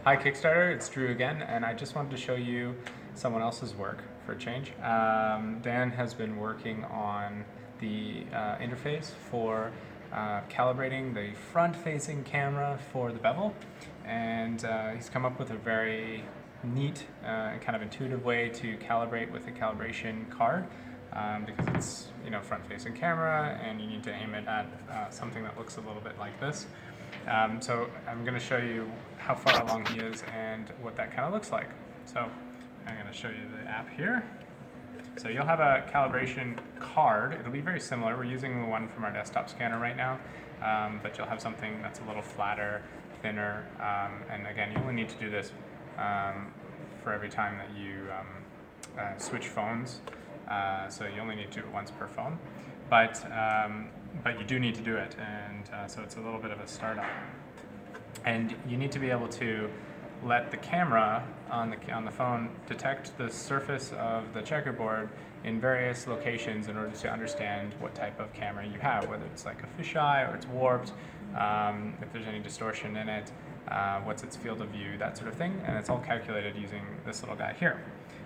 Hi Kickstarter, it's Drew again, and I just wanted to show you someone else's work for a change. Dan has been working on the interface for calibrating the front-facing camera for the Bevel, and he's come up with a very neat and kind of intuitive way to calibrate with a calibration card. Because it's front-facing camera and you need to aim it at something that looks a little bit like this. So I'm going to show you how far along he is and what that kind of looks like. So I'm going to show you the app here. So you'll have a calibration card. It'll be very similar. We're using the one from our desktop scanner right now, but you'll have something that's a little flatter, thinner, and again, you only need to do this for every time that you switch phones. So you only need to do it once per phone, but you do need to do it, and so it's a little bit of a startup. And you need to be able to let the camera on the phone detect the surface of the checkerboard in various locations in order to understand what type of camera you have, whether it's like a fisheye or it's warped, if there's any distortion in it, what's its field of view, that sort of thing, and it's all calculated using this little guy here.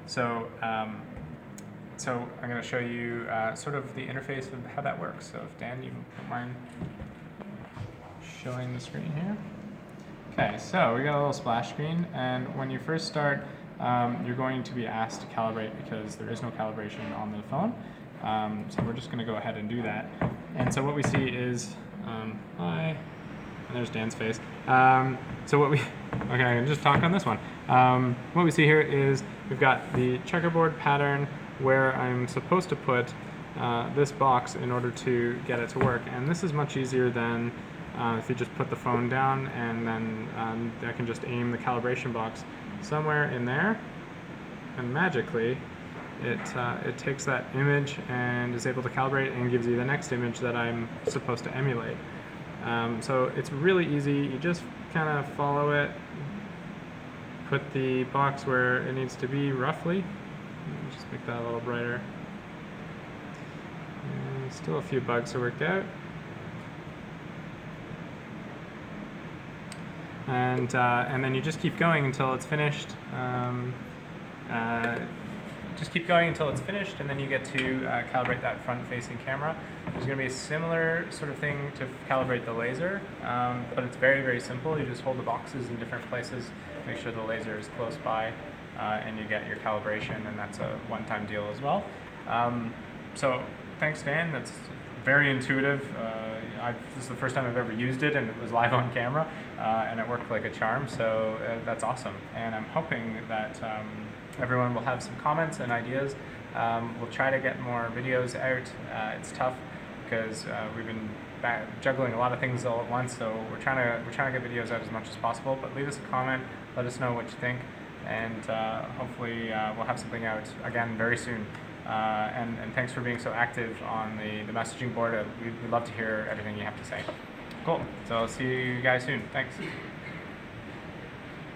So I'm going to show you sort of the interface of how that works. So if Dan, you don't mind showing the screen here. Okay, so we got a little splash screen, and when you first start, you're going to be asked to calibrate because there is no calibration on the phone. So we're just going to go ahead and do that. And so what we see is, hi, and there's Dan's face. Okay, I can just talk on this one. What we see here is we've got the checkerboard pattern where I'm supposed to put this box in order to get it to work. And this is much easier than if you just put the phone down and then I can just aim the calibration box somewhere in there, and magically it takes that image and is able to calibrate and gives you the next image that I'm supposed to emulate. So it's really easy. You just kind of follow it, put the box where it needs to be roughly. Just make that a little brighter. And still a few bugs to work out. And then you just keep going until it's finished. Just keep going until it's finished, and then you get to calibrate that front-facing camera. There's going to be a similar sort of thing to calibrate the laser, but it's very, very simple. You just hold the boxes in different places, make sure the laser is close by, and you get your calibration, and that's a one-time deal as well. So thanks, Dan. That's very intuitive. This is the first time I've ever used it, and it was live on camera, and it worked like a charm, so that's awesome. And I'm hoping that everyone will have some comments and ideas. We'll try to get more videos out. It's tough because we've been juggling a lot of things all at once, so we're trying to get videos out as much as possible. But leave us a comment, let us know what you think, and hopefully we'll have something out again very soon. And thanks for being so active on the messaging board. We'd love to hear everything you have to say. Cool. So I'll see you guys soon. Thanks.